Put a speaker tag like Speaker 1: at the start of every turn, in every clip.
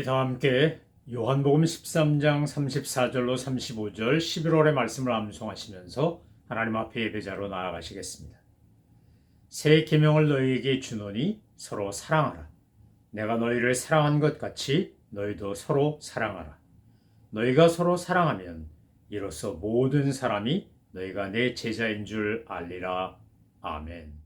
Speaker 1: 다 함께 요한복음 13장 34절로 35절 11월의 말씀을 암송하시면서 하나님 앞에 예배자로 나아가시겠습니다. 새 계명을 너희에게 주노니 서로 사랑하라. 내가 너희를 사랑한 것 같이 너희도 서로 사랑하라. 너희가 서로 사랑하면 이로써 모든 사람이 너희가 내 제자인 줄 알리라. 아멘.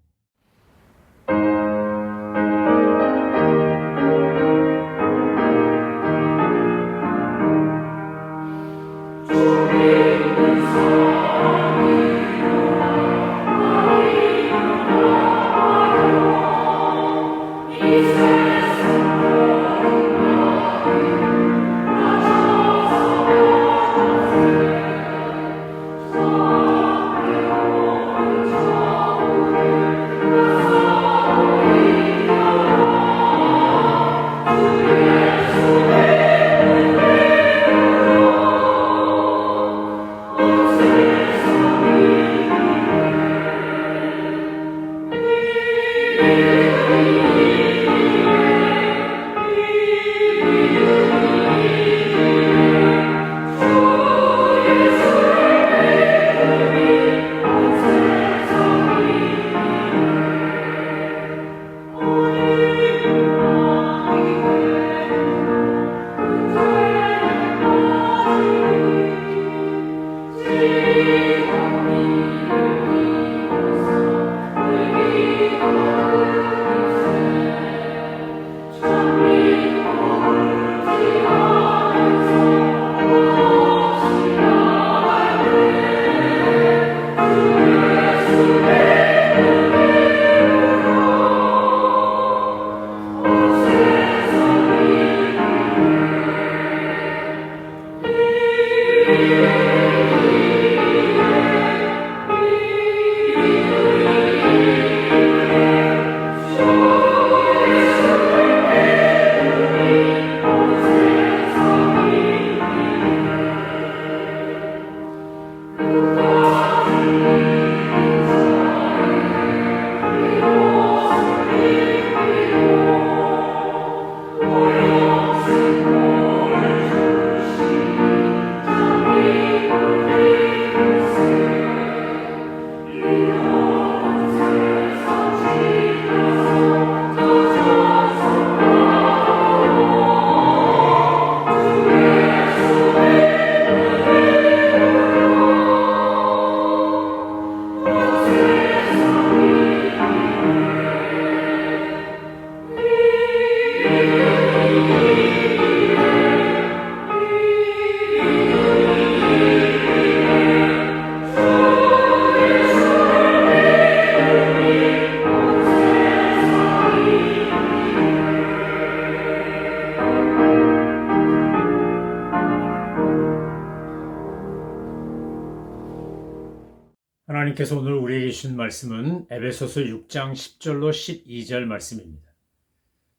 Speaker 1: 하나님께서 오늘 우리에게 주신 말씀은 에베소서 6장 10절로 12절 말씀입니다.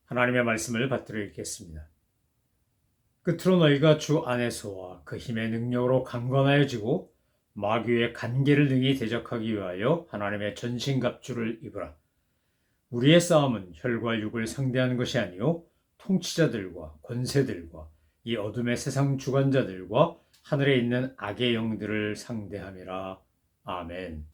Speaker 1: 하나님의 말씀을 받들어 읽겠습니다. 끝으로 너희가 주 안에서와 그 힘의 능력으로 강건하여지고 마귀의 간계를 능히 대적하기 위하여 하나님의 전신갑주를 입으라. 우리의 싸움은 혈과 육을 상대하는 것이 아니요 통치자들과 권세들과 이 어둠의 세상 주관자들과 하늘에 있는 악의 영들을 상대함이라. 아멘.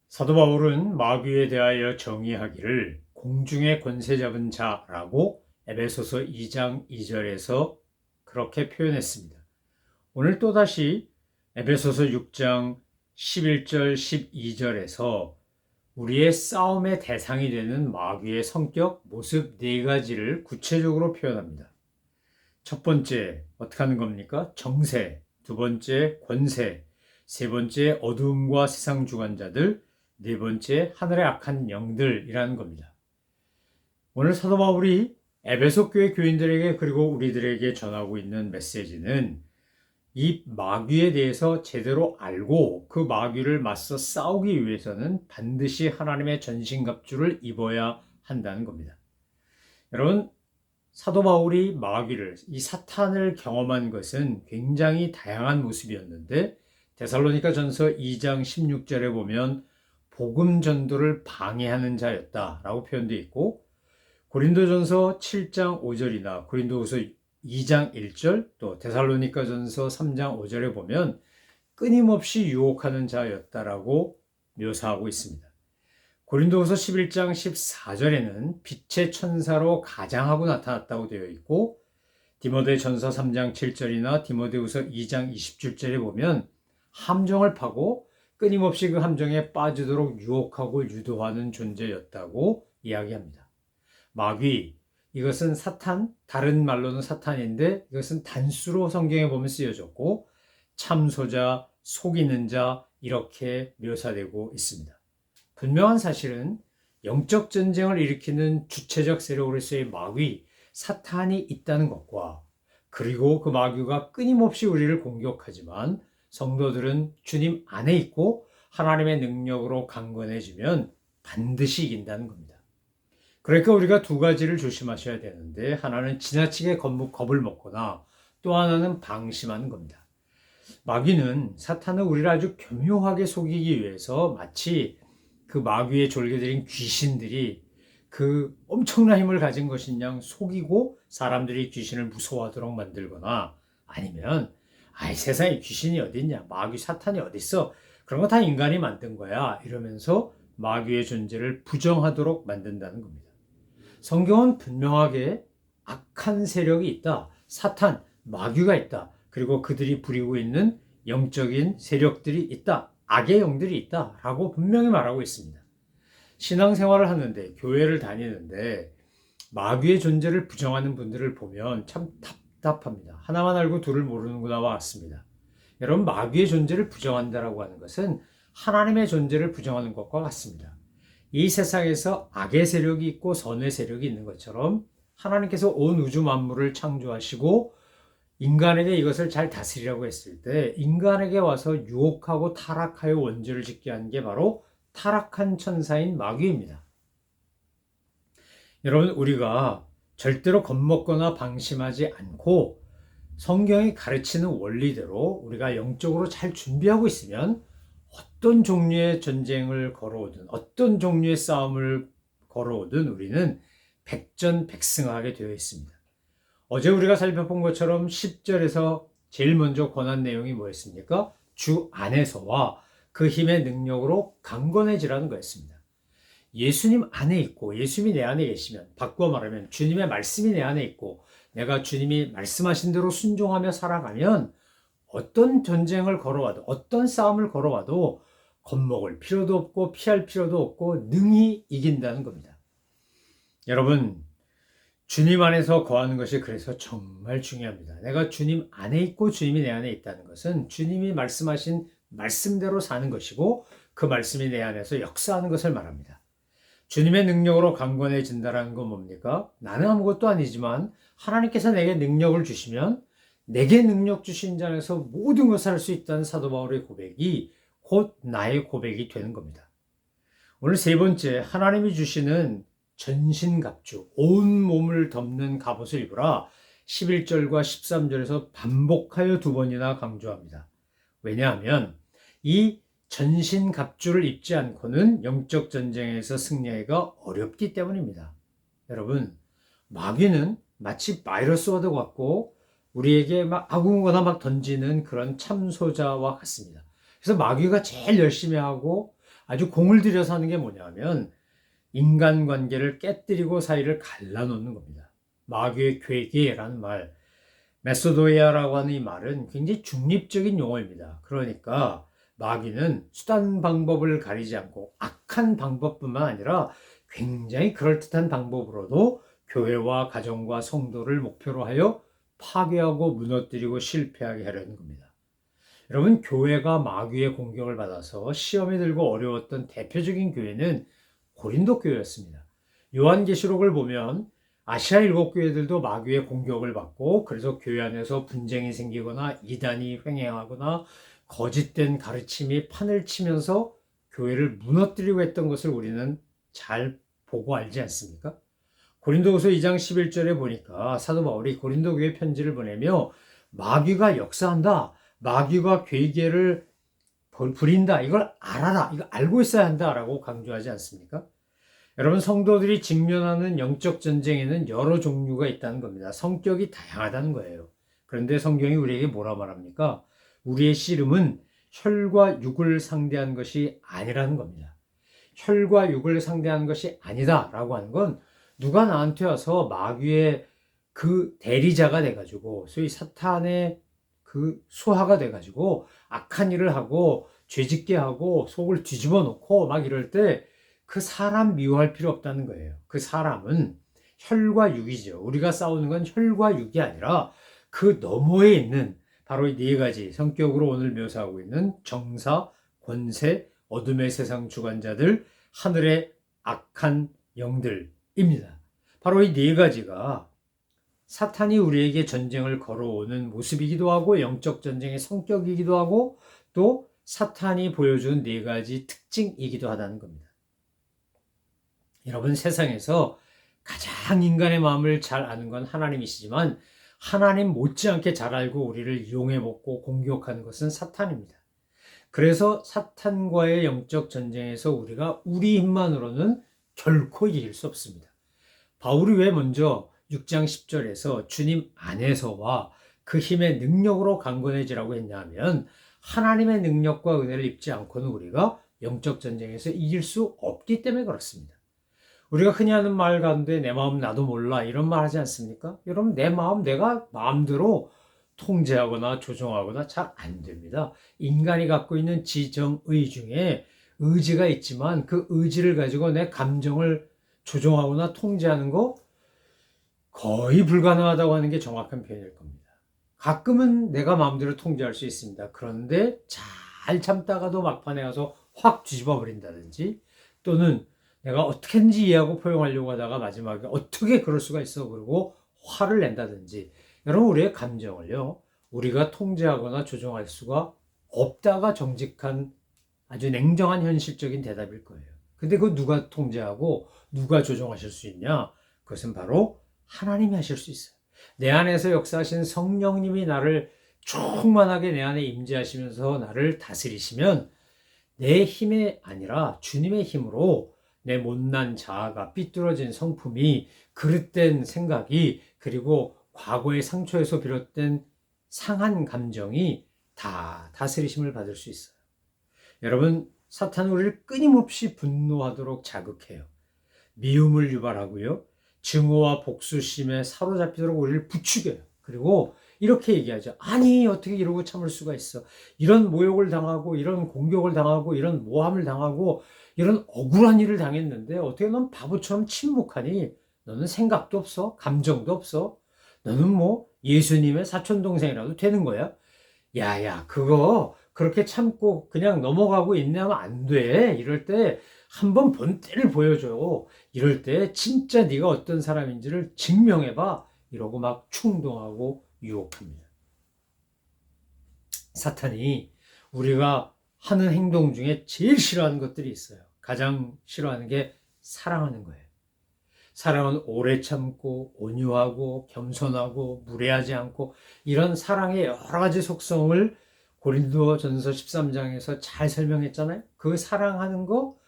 Speaker 1: 사도 바울은 마귀에 대하여 정의하기를 공중의 권세 잡은 자라고 에베소서 2장 2절에서 그렇게 표현했습니다. 오늘 또다시 에베소서 6장 11절 12절에서 우리의 싸움의 대상이 되는 마귀의 성격, 모습 네 가지를 구체적으로 표현합니다. 첫 번째, 어떻게 하는 겁니까? 정세. 두 번째, 권세. 세 번째, 어두움과 세상 주관자들. 네 번째, 하늘의 악한 영들이라는 겁니다. 오늘 사도 바울이 에베소 교회 교인들에게 그리고 우리들에게 전하고 있는 메시지는 이 마귀에 대해서 제대로 알고 그 마귀를 맞서 싸우기 위해서는 반드시 하나님의 전신갑주를 입어야 한다는 겁니다. 여러분, 사도 바울이 마귀를, 이 사탄을 경험한 것은 굉장히 다양한 모습이었는데 데살로니가 전서 2장 16절에 보면 복음 전도를 방해하는 자였다라고 표현되어 있고 고린도전서 7장 5절이나 고린도후서 2장 1절 또 데살로니가전서 3장 5절에 보면 끊임없이 유혹하는 자였다라고 묘사하고 있습니다. 고린도후서 11장 14절에는 빛의 천사로 가장하고 나타났다고 되어 있고 디모데전서 3장 7절이나 디모데후서 2장 27절에 보면 함정을 파고 끊임없이 그 함정에 빠지도록 유혹하고 유도하는 존재였다고 이야기합니다. 마귀, 이것은 사탄, 다른 말로는 사탄인데 이것은 단수로 성경에 보면 쓰여졌고 참소자, 속이는 자 이렇게 묘사되고 있습니다. 분명한 사실은 영적 전쟁을 일으키는 주체적 세력으로서의 마귀, 사탄이 있다는 것과 그리고 그 마귀가 끊임없이 우리를 공격하지만 성도들은 주님 안에 있고 하나님의 능력으로 강건해지면 반드시 이긴다는 겁니다. 그러니까 우리가 두 가지를 조심하셔야 되는데 하나는 지나치게 겁을 먹거나 또 하나는 방심하는 겁니다. 마귀는 사탄은 우리를 아주 교묘하게 속이기 위해서 마치 그 마귀의 졸개들인 귀신들이 그 엄청난 힘을 가진 것인 양 속이고 사람들이 귀신을 무서워하도록 만들거나 아니면 세상에 귀신이 어딨냐, 마귀 사탄이 어딨어, 그런 거 다 인간이 만든 거야 이러면서 마귀의 존재를 부정하도록 만든다는 겁니다. 성경은 분명하게 악한 세력이 있다, 사탄, 마귀가 있다, 그리고 그들이 부리고 있는 영적인 세력들이 있다, 악의 영들이 있다 라고 분명히 말하고 있습니다. 신앙생활을 하는데 교회를 다니는데 마귀의 존재를 부정하는 분들을 보면 참 답답합니다. 하나만 알고 둘을 모르는구나와 같습니다. 여러분, 마귀의 존재를 부정한다라고 하는 것은 하나님의 존재를 부정하는 것과 같습니다. 이 세상에서 악의 세력이 있고 선의 세력이 있는 것처럼 하나님께서 온 우주 만물을 창조하시고 인간에게 이것을 잘 다스리라고 했을 때 인간에게 와서 유혹하고 타락하여 원죄를 짓게 한 게 바로 타락한 천사인 마귀입니다. 여러분, 우리가 절대로 겁먹거나 방심하지 않고 성경이 가르치는 원리대로 우리가 영적으로 잘 준비하고 있으면 어떤 종류의 전쟁을 걸어오든 어떤 종류의 싸움을 걸어오든 우리는 백전백승하게 되어 있습니다. 어제 우리가 살펴본 것처럼 10절에서 제일 먼저 권한 내용이 뭐였습니까? 주 안에서와 그 힘의 능력으로 강건해지라는 거였습니다. 예수님 안에 있고 예수님이 내 안에 계시면, 바꾸어 말하면 주님의 말씀이 내 안에 있고 내가 주님이 말씀하신 대로 순종하며 살아가면 어떤 전쟁을 걸어와도 어떤 싸움을 걸어와도 겁먹을 필요도 없고 피할 필요도 없고 능히 이긴다는 겁니다. 여러분, 주님 안에서 거하는 것이 그래서 정말 중요합니다. 내가 주님 안에 있고 주님이 내 안에 있다는 것은 주님이 말씀하신 말씀대로 사는 것이고 그 말씀이 내 안에서 역사하는 것을 말합니다. 주님의 능력으로 강건해진다는 건 뭡니까? 나는 아무것도 아니지만 하나님께서 내게 능력을 주시면 내게 능력 주신 자 안에서 모든 것을 할 수 있다는 사도 바울의 고백이 곧 나의 고백이 되는 겁니다. 오늘 세 번째, 하나님이 주시는 전신갑주, 온 몸을 덮는 갑옷을 입으라 11절과 13절에서 반복하여 두 번이나 강조합니다. 왜냐하면 이 전신갑주를 입지 않고는 영적 전쟁에서 승리하기가 어렵기 때문입니다. 여러분, 마귀는 마치 바이러스와도 같고 우리에게 막 아궁거나 막 던지는 그런 참소자와 같습니다. 그래서 마귀가 제일 열심히 하고 아주 공을 들여서 하는 게 뭐냐면 인간관계를 깨뜨리고 사이를 갈라놓는 겁니다. 마귀의 괴계라는 말, 메소도이아라고 하는 이 말은 굉장히 중립적인 용어입니다. 그러니까 마귀는 수단 방법을 가리지 않고 악한 방법뿐만 아니라 굉장히 그럴듯한 방법으로도 교회와 가정과 성도를 목표로 하여 파괴하고 무너뜨리고 실패하게 하려는 겁니다. 여러분, 교회가 마귀의 공격을 받아서 시험에 들고 어려웠던 대표적인 교회는 고린도 교회였습니다. 요한계시록을 보면 아시아 7교회들도 마귀의 공격을 받고 그래서 교회 안에서 분쟁이 생기거나 이단이 횡행하거나 거짓된 가르침이 판을 치면서 교회를 무너뜨리고 했던 것을 우리는 잘 보고 알지 않습니까? 고린도후서 2장 11절에 보니까 사도 바울이 고린도 교회 편지를 보내며 마귀가 역사한다, 마귀가 괴계를 부린다, 이걸 알아라, 이거 알고 있어야 한다라고 강조하지 않습니까? 여러분, 성도들이 직면하는 영적 전쟁에는 여러 종류가 있다는 겁니다. 성격이 다양하다는 거예요. 그런데 성경이 우리에게 뭐라 말합니까? 우리의 씨름은 혈과 육을 상대한 것이 아니라는 겁니다. 혈과 육을 상대하는 것이 아니다라고 하는 건 누가 나한테 와서 마귀의 그 대리자가 돼가지고 소위 사탄의 그 수하가 돼가지고 악한 일을 하고 죄짓게 하고 속을 뒤집어 놓고 막 이럴 때 그 사람 미워할 필요 없다는 거예요. 그 사람은 혈과 육이죠. 우리가 싸우는 건 혈과 육이 아니라 그 너머에 있는 바로 이 네 가지 성격으로 오늘 묘사하고 있는 정사, 권세, 어둠의 세상 주관자들, 하늘의 악한 영들입니다. 바로 이 네 가지가 사탄이 우리에게 전쟁을 걸어오는 모습이기도 하고 영적 전쟁의 성격이기도 하고 또 사탄이 보여준 네 가지 특징이기도 하다는 겁니다. 여러분, 세상에서 가장 인간의 마음을 잘 아는 건 하나님이시지만 하나님 못지않게 잘 알고 우리를 이용해 먹고 공격하는 것은 사탄입니다. 그래서 사탄과의 영적 전쟁에서 우리가 우리 힘만으로는 결코 이길 수 없습니다. 바울이 왜 먼저 6장 10절에서 주님 안에서와 그 힘의 능력으로 강건해지라고 했냐면 하나님의 능력과 은혜를 입지 않고는 우리가 영적 전쟁에서 이길 수 없기 때문에 그렇습니다. 우리가 흔히 하는 말 가운데 내 마음 나도 몰라 이런 말 하지 않습니까? 여러분, 내 마음 내가 마음대로 통제하거나 조종하거나 잘 안 됩니다. 인간이 갖고 있는 지정의 중에 의지가 있지만 그 의지를 가지고 내 감정을 조종하거나 통제하는 거 거의 불가능하다고 하는 게 정확한 표현일 겁니다. 가끔은 내가 마음대로 통제할 수 있습니다. 그런데 잘 참다가도 막판에 가서 확 뒤집어 버린다든지 또는 내가 어떻게든지 이해하고 포용하려고 하다가 마지막에 어떻게 그럴 수가 있어 그러고 화를 낸다든지 여러분, 우리의 감정을요 우리가 통제하거나 조종할 수가 없다가 정직한 아주 냉정한 현실적인 대답일 거예요. 근데 그거 누가 통제하고 누가 조종하실 수 있냐? 그것은 바로 하나님이 하실 수 있어요. 내 안에서 역사하신 성령님이 나를 충만하게 내 안에 임재하시면서 나를 다스리시면 내 힘이 아니라 주님의 힘으로 내 못난 자아가 삐뚤어진 성품이 그릇된 생각이 그리고 과거의 상처에서 비롯된 상한 감정이 다 다스리심을 받을 수 있어요. 여러분, 사탄은 우리를 끊임없이 분노하도록 자극해요. 미움을 유발하고요. 증오와 복수심에 사로잡히도록 우리를 부추겨요. 그리고 이렇게 얘기하죠. 아니, 어떻게 이러고 참을 수가 있어. 이런 모욕을 당하고 이런 공격을 당하고 이런 모함을 당하고 이런 억울한 일을 당했는데 어떻게 넌 바보처럼 침묵하니? 너는 생각도 없어? 감정도 없어? 너는 뭐 예수님의 사촌동생이라도 되는 거야? 야야, 그거 그렇게 참고 그냥 넘어가고 인내하면 안 돼. 이럴 때 한번 본때를 보여줘. 이럴 때 진짜 네가 어떤 사람인지를 증명해봐. 이러고 막 충동하고 유혹합니다. 사탄이 우리가 하는 행동 중에 제일 싫어하는 것들이 있어요. 가장 싫어하는 게 사랑하는 거예요. 사랑은 오래 참고 온유하고 겸손하고 무례하지 않고 이런 사랑의 여러 가지 속성을 고린도전서 13장에서 잘 설명했잖아요. 그 사랑하는 거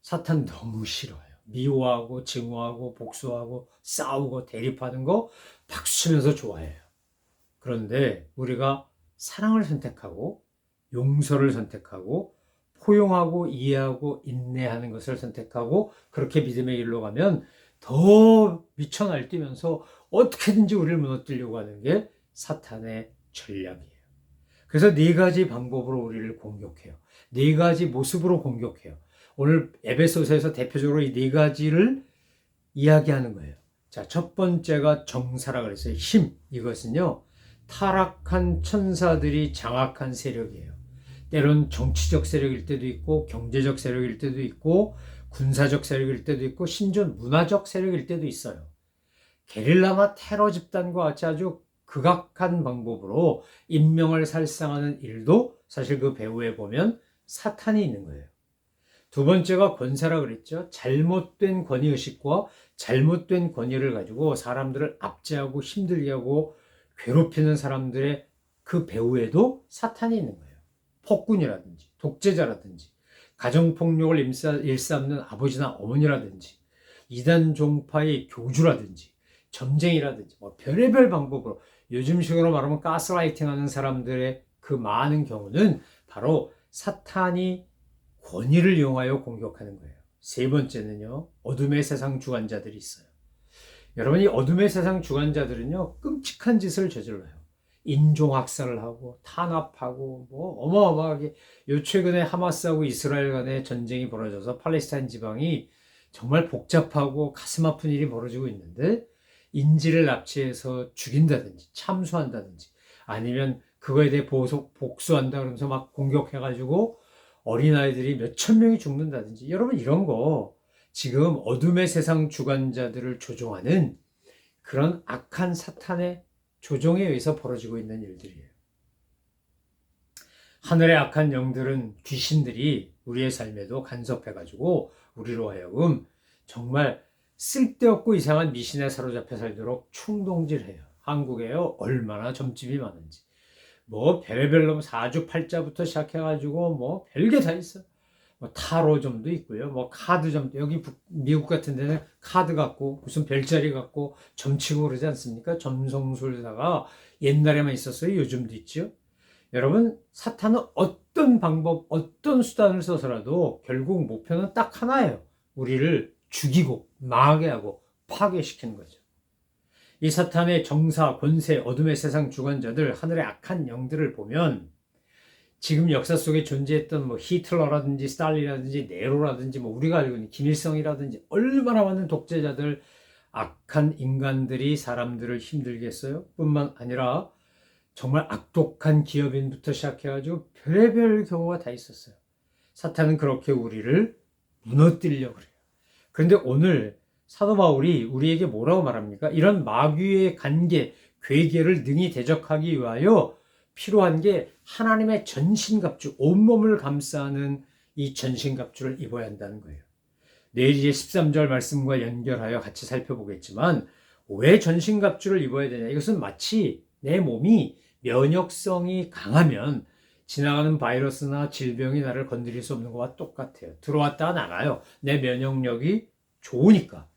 Speaker 1: 사탄 너무 싫어요. 미워하고 증오하고 복수하고 싸우고 대립하는 거 박수치면서 좋아해요. 그런데 우리가 사랑을 선택하고 용서를 선택하고 포용하고 이해하고 인내하는 것을 선택하고 그렇게 믿음의 길로 가면 더 미쳐 날뛰면서 어떻게든지 우리를 무너뜨리려고 하는 게 사탄의 전략이에요. 그래서 네 가지 방법으로 우리를 공격해요. 네 가지 모습으로 공격해요. 오늘 에베소서에서 대표적으로 이 네 가지를 이야기하는 거예요. 자, 첫 번째가 정사라 그랬어요. 힘. 이것은요, 타락한 천사들이 장악한 세력이에요. 때론 정치적 세력일 때도 있고 경제적 세력일 때도 있고 군사적 세력일 때도 있고 심지어 문화적 세력일 때도 있어요. 게릴라나 테러 집단과 같이 아주 극악한 방법으로 인명을 살상하는 일도 사실 그 배후에 보면 사탄이 있는 거예요. 두 번째가 권세라 그랬죠. 잘못된 권위의식과 잘못된 권위를 가지고 사람들을 압제하고 힘들게 하고 괴롭히는 사람들의 그 배후에도 사탄이 있는 거예요. 폭군이라든지 독재자라든지 가정폭력을 일삼는 아버지나 어머니라든지 이단 종파의 교주라든지 점쟁이라든지 뭐 별의별 방법으로 요즘식으로 말하면 가스라이팅 하는 사람들의 그 많은 경우는 바로 사탄이 권위를 이용하여 공격하는 거예요. 세 번째는요, 어둠의 세상 주관자들이 있어요. 여러분, 이 어둠의 세상 주관자들은요, 끔찍한 짓을 저질러요. 인종학살을 하고 탄압하고 뭐 어마어마하게, 요 최근에 하마스하고 이스라엘 간의 전쟁이 벌어져서 팔레스타인 지방이 정말 복잡하고 가슴 아픈 일이 벌어지고 있는데, 인질을 납치해서 죽인다든지 참수한다든지 아니면 그거에 대해 복수한다 그러면서 막 공격해가지고 어린아이들이 몇천 명이 죽는다든지, 여러분 이런 거 지금 어둠의 세상 주관자들을 조종하는 그런 악한 사탄의 조종에 의해서 벌어지고 있는 일들이에요. 하늘의 악한 영들은, 귀신들이 우리의 삶에도 간섭해가지고 우리로 하여금 정말 쓸데없고 이상한 미신에 사로잡혀 살도록 충동질해요. 한국에요, 얼마나 점집이 많은지. 뭐 별의별 놈 사주팔자부터 시작해가지고 뭐 별게 다 있어. 뭐 타로점도 있고요. 뭐 카드점도, 여기 미국 같은 데는 카드 갖고 무슨 별자리 갖고 점치고 그러지 않습니까? 점성술사가 옛날에만 있었어요. 요즘도 있죠. 여러분, 사탄은 어떤 방법, 어떤 수단을 써서라도 결국 목표는 딱 하나예요. 우리를 죽이고 망하게 하고 파괴시키는 거죠. 이 사탄의 정사, 권세, 어둠의 세상 주관자들, 하늘의 악한 영들을 보면 지금 역사 속에 존재했던 뭐 히틀러라든지 스탈린이라든지 네로라든지 뭐 우리가 알고 있는 김일성이라든지 얼마나 많은 독재자들, 악한 인간들이 사람들을 힘들게 했어요. 뿐만 아니라 정말 악독한 기업인부터 시작해가지고 별의별 경우가 다 있었어요. 사탄은 그렇게 우리를 무너뜨리려고 그래요. 그런데 오늘 사도 바울이 우리에게 뭐라고 말합니까? 이런 마귀의 관계, 괴계를 능히 대적하기 위하여 필요한 게 하나님의 전신갑주, 온몸을 감싸는 이 전신갑주를 입어야 한다는 거예요. 내일 이제 13절 말씀과 연결하여 같이 살펴보겠지만, 왜 전신갑주를 입어야 되냐? 이것은 마치 내 몸이 면역성이 강하면 지나가는 바이러스나 질병이 나를 건드릴 수 없는 것과 똑같아요. 들어왔다가 나가요. 내 면역력이 좋으니까.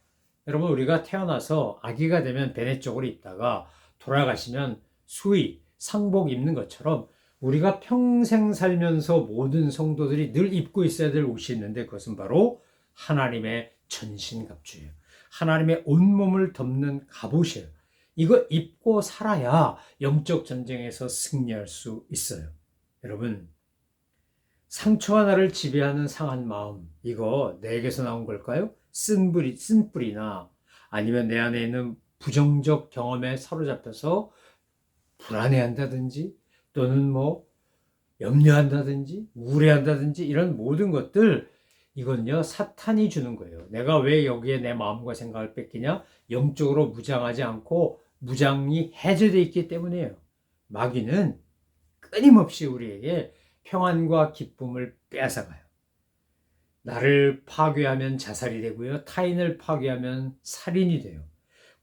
Speaker 1: 여러분, 우리가 태어나서 아기가 되면 베네 쪽으로 있다가 돌아가시면 수의, 상복 입는 것처럼 우리가 평생 살면서 모든 성도들이 늘 입고 있어야 될 옷이 있는데, 그것은 바로 하나님의 전신갑주예요. 하나님의 온몸을 덮는 갑옷이에요. 이거 입고 살아야 영적 전쟁에서 승리할 수 있어요. 여러분, 상처가 나를 지배하는 상한 마음, 이거 내게서 나온 걸까요? 쓴뿌리나 아니면 내 안에 있는 부정적 경험에 사로잡혀서 불안해한다든지 또는 뭐 염려한다든지 우울해한다든지 이런 모든 것들, 이건요 사탄이 주는 거예요. 내가 왜 여기에 내 마음과 생각을 뺏기냐? 영적으로 무장하지 않고 무장이 해제되어 있기 때문이에요. 마귀는 끊임없이 우리에게 평안과 기쁨을 빼앗아가요. 나를 파괴하면 자살이 되고요, 타인을 파괴하면 살인이 돼요.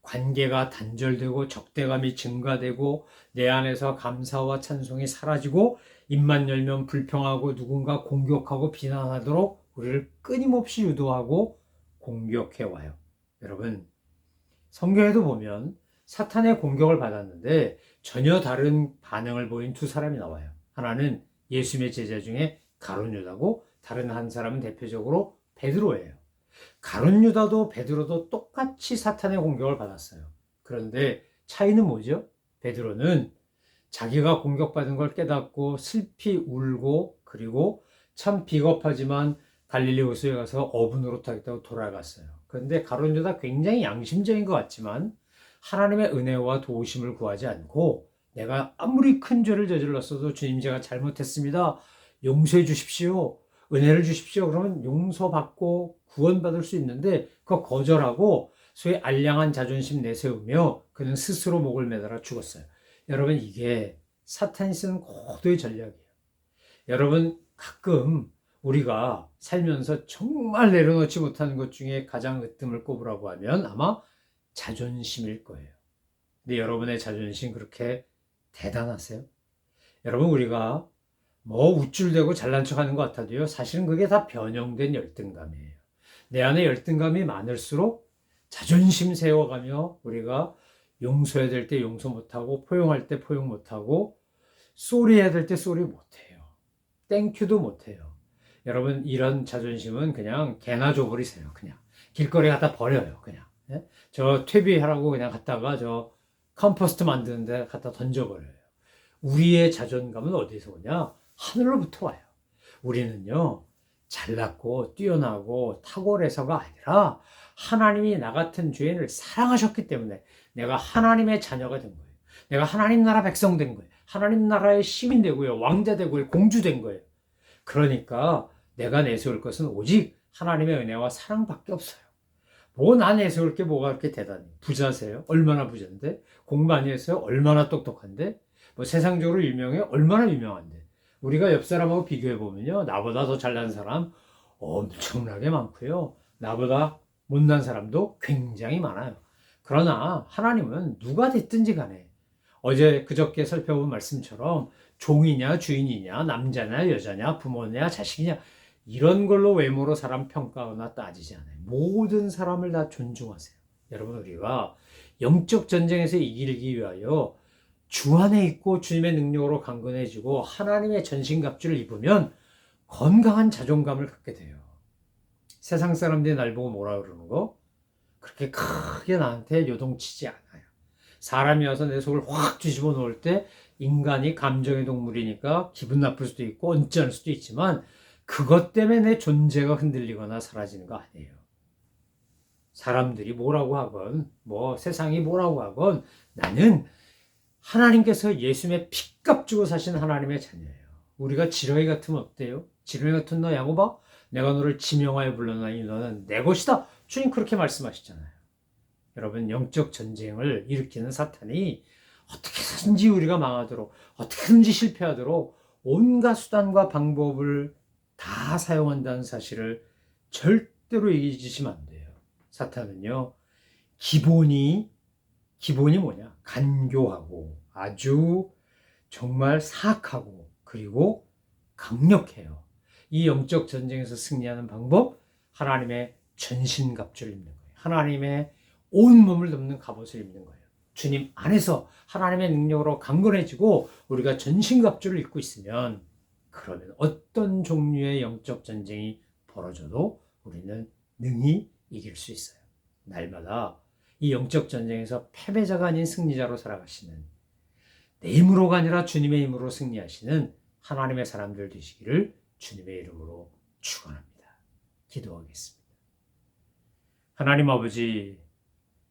Speaker 1: 관계가 단절되고 적대감이 증가되고 내 안에서 감사와 찬송이 사라지고 입만 열면 불평하고 누군가 공격하고 비난하도록 우리를 끊임없이 유도하고 공격해 와요. 여러분, 성경에도 보면 사탄의 공격을 받았는데 전혀 다른 반응을 보인 두 사람이 나와요. 하나는 예수님의 제자 중에 가룟 유다고, 다른 한 사람은 대표적으로 베드로예요. 가룟 유다도 베드로도 똑같이 사탄의 공격을 받았어요. 그런데 차이는 뭐죠? 베드로는 자기가 공격받은 걸 깨닫고 슬피 울고, 그리고 참 비겁하지만 갈릴리 호수에 가서 어부노릇 하겠다고 돌아갔어요. 그런데 가룟 유다 굉장히 양심적인 것 같지만 하나님의 은혜와 도우심을 구하지 않고, 내가 아무리 큰 죄를 저질렀어도 주님 제가 잘못했습니다, 용서해 주십시오, 은혜를 주십시오, 그러면 용서받고 구원받을 수 있는데 그거 거절하고 소위 알량한 자존심 내세우며 그는 스스로 목을 매달아 죽었어요. 여러분, 이게 사탄이 쓰는 고도의 전략이에요. 여러분, 가끔 우리가 살면서 정말 내려놓지 못하는 것 중에 가장 으뜸을 꼽으라고 하면 아마 자존심일 거예요. 근데 여러분의 자존심 그렇게 대단하세요? 여러분, 우리가 뭐 우쭐대고 잘난 척하는 것 같아도요, 사실은 그게 다 변형된 열등감이에요. 내 안에 열등감이 많을수록 자존심 세워가며 우리가 용서해야 될 때 용서 못하고 포용할 때 포용 못하고 쏘리 해야 될 때 쏘리 못해요. 땡큐도 못해요. 여러분 이런 자존심은 그냥 개나 줘버리세요. 그냥 길거리에 갖다 버려요. 그냥 저 퇴비하라고 그냥 갖다가 저 컴포스트 만드는데 갖다 던져버려요. 우리의 자존감은 어디서 오냐? 하늘로부터 와요. 우리는요 잘났고 뛰어나고 탁월해서가 아니라 하나님이 나 같은 죄인을 사랑하셨기 때문에 내가 하나님의 자녀가 된 거예요. 내가 하나님 나라 백성 된 거예요. 하나님 나라의 시민 되고요. 왕자 되고요. 공주 된 거예요. 그러니까 내가 내세울 것은 오직 하나님의 은혜와 사랑밖에 없어요. 뭐 나 내세울 게 뭐가 그렇게 대단해. 부자세요? 얼마나 부자인데? 공부 많이 했어요? 얼마나 똑똑한데? 뭐 세상적으로 유명해? 얼마나 유명한데? 우리가 옆 사람하고 비교해 보면요. 나보다 더 잘난 사람 엄청나게 많고요. 나보다 못난 사람도 굉장히 많아요. 그러나 하나님은 누가 됐든지 간에 어제 그저께 살펴본 말씀처럼 종이냐 주인이냐 남자냐 여자냐 부모냐 자식이냐 이런 걸로 외모로 사람 평가하거나 따지지 않아요. 모든 사람을 다 존중하세요. 여러분 우리가 영적 전쟁에서 이기기 위하여 주 안에 있고 주님의 능력으로 강건해지고 하나님의 전신갑주를 입으면 건강한 자존감을 갖게 돼요. 세상 사람들이 날 보고 뭐라 그러는 거? 그렇게 크게 나한테 요동치지 않아요. 사람이 와서 내 속을 확 뒤집어 놓을 때 인간이 감정의 동물이니까 기분 나쁠 수도 있고 언짢을 수도 있지만 그것 때문에 내 존재가 흔들리거나 사라지는 거 아니에요. 사람들이 뭐라고 하건 뭐 세상이 뭐라고 하건 나는 하나님께서 예수님의 피값 주고 사신 하나님의 자녀예요. 우리가 지렁이 같으면 어때요? 지렁이 같은 너 야곱아 내가 너를 지명하여 불러나니 너는 내 것이다. 주님 그렇게 말씀하시잖아요. 여러분 영적 전쟁을 일으키는 사탄이 어떻게든지 우리가 망하도록 어떻게든지 실패하도록 온갖 수단과 방법을 다 사용한다는 사실을 절대로 잊으시면 안 돼요. 사탄은요 기본이 뭐냐? 간교하고 아주 정말 사악하고 그리고 강력해요. 이 영적 전쟁에서 승리하는 방법 하나님의 전신갑주를 입는 거예요. 하나님의 온몸을 덮는 갑옷을 입는 거예요. 주님 안에서 하나님의 능력으로 강건해지고 우리가 전신갑주를 입고 있으면 그러면 어떤 종류의 영적 전쟁이 벌어져도 우리는 능히 이길 수 있어요. 날마다 이 영적 전쟁에서 패배자가 아닌 승리자로 살아가시는 내 힘으로가 아니라 주님의 힘으로 승리하시는 하나님의 사람들 되시기를 주님의 이름으로 축원합니다. 기도하겠습니다. 하나님 아버지,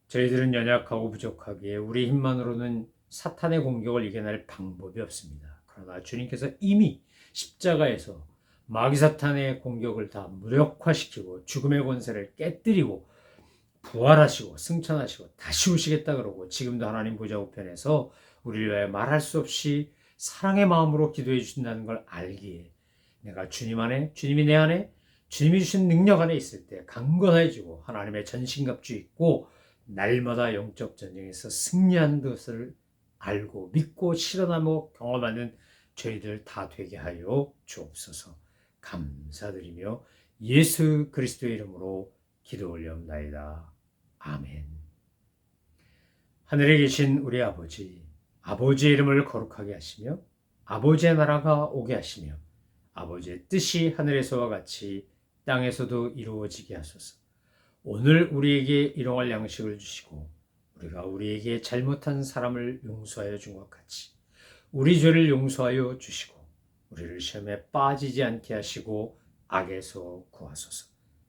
Speaker 1: 저희들은 연약하고 부족하기에 우리 힘만으로는 사탄의 공격을 이겨낼 방법이 없습니다. 그러나 주님께서 이미 십자가에서 마귀 사탄의 공격을 다 무력화시키고 죽음의 권세를 깨뜨리고 부활하시고 승천하시고 다시 오시겠다 그러고 지금도 하나님 보좌 우편에서 우리를 위하여 말할 수 없이 사랑의 마음으로 기도해 주신다는 걸 알기에 내가 주님 안에 주님이 내 안에 주님이 주신 능력 안에 있을 때 강건해지고 하나님의 전신갑주 입고 날마다 영적 전쟁에서 승리하는 것을 알고 믿고 실현하고 경험하는 저희들 다 되게 하여 주옵소서. 감사드리며 예수 그리스도의 이름으로 기도 올려옵나이다. 아멘. 하늘에 계신 우리 아버지, 아버지의 이름을 거룩하게 하시며 아버지의 나라가 오게 하시며 아버지의 뜻이 하늘에서와 같이 땅에서도 이루어지게 하소서. 오늘 우리에게 일용할 양식을 주시고 우리가 우리에게 잘못한 사람을 용서하여 준 것 같이 우리 죄를 용서하여 주시고 우리를 시험에 빠지지 않게 하시고 악에서 구하소서.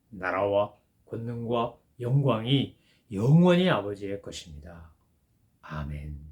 Speaker 1: 나라와 권능과 영광이 영원히 아버지의 것입니다. 아멘.